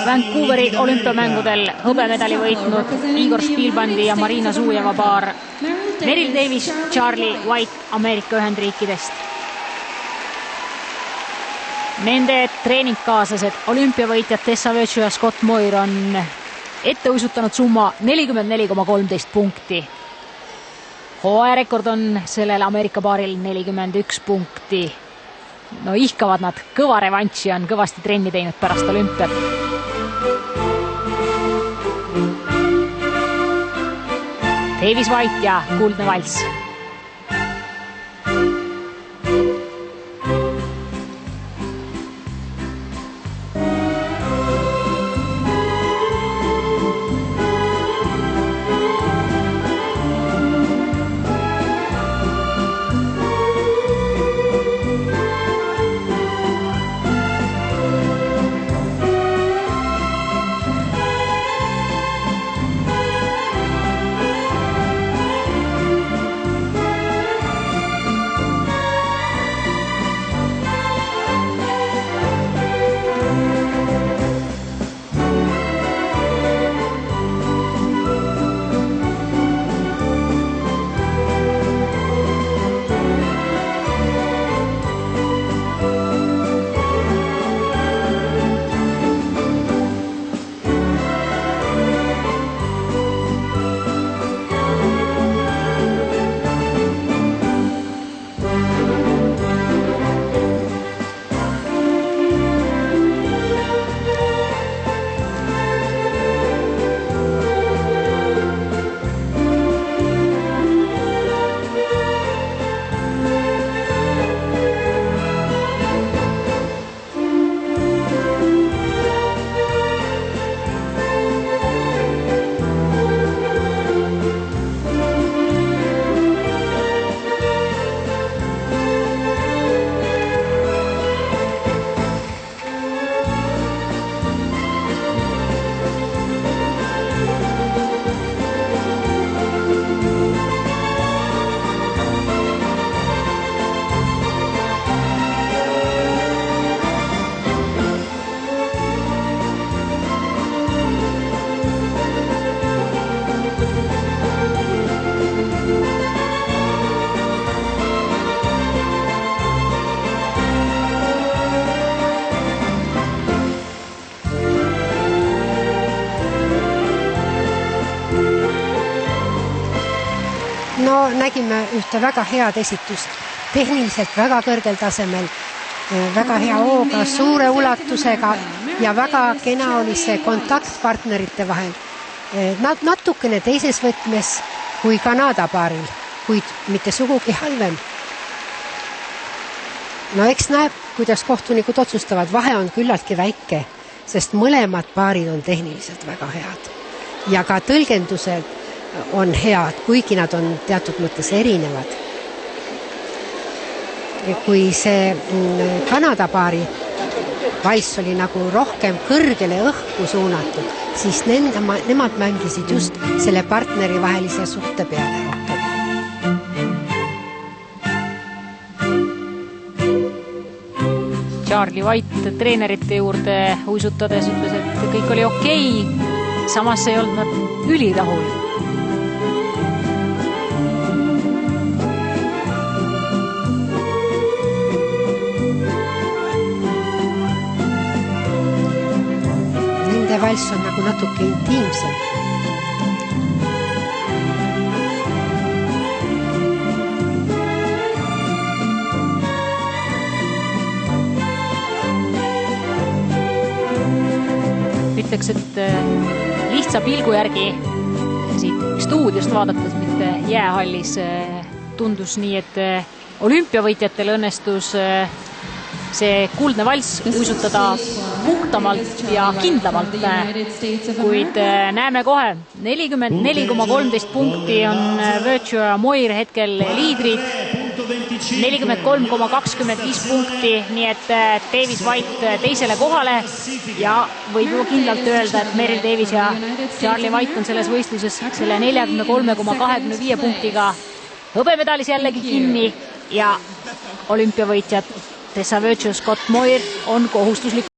Vancouveri olümpiamängudel hõbemedali võitnud Igor Spielbandi ja Marina Zujeva paar Meryl Davis, Charlie White Ameerika Ühendriikidest. Nende treeningkaaslased, olümpiavõitjad Tessa Virtue ja Scott Moir on ette uisutanud summa 44,13 punkti. Hooajarekord on sellel Ameerika paaril 41 punkti. No ihkavad nad, kõva revanši on kõvasti trenni teinud pärast olümpiat. Davis White ja kuldne valss. No nägime ühte väga head esitust, tehniliselt väga kõrgel tasemel, väga hea hooga, suure ulatusega ja väga kena oli see kontakt partnerite vahel. Nad natukene teises võtmes kui Kanada paaril, kuid mitte sugugi halvem. No eks näeb, kuidas kohtunikud otsustavad, vahe on küllaltki väike, sest mõlemad paarid on tehniliselt väga head. Ja ka tõlgendused on head, kuigi nad on teatud mõttes erinevad. Ja kui see Kanada paari valss oli nagu rohkem kõrgele õhku suunatud, siis nemad mängisid just selle partneri vahelise suhte peale rohkem. Charlie White treenerite juurde uisutades ütles, et kõik oli okei, samas ei olnud nad ülirahul. Valss on nagu natuke intiimsem. Ütleks, et lihtsa pilgu järgi siit stuudiost vaadates, mitte jäähallis, tundus nii, et olümpiavõitjatel õnnestus see kuldne valss uisutada puhtamalt ja kindlamalt, kuid näeme kohe 44,13 punkti on Virtue ja Moir hetkel liidrid, 43,25 punkti, nii et Davis White teisele kohale ja võib juba kindlalt öelda, et Meryl Davis ja Charlie White on selles võistluses selle 43,25 punktiga hõbemedalis jällegi kinni ja olümpiavõitjad Tessa Virtue, Scott Moir on kohustuslik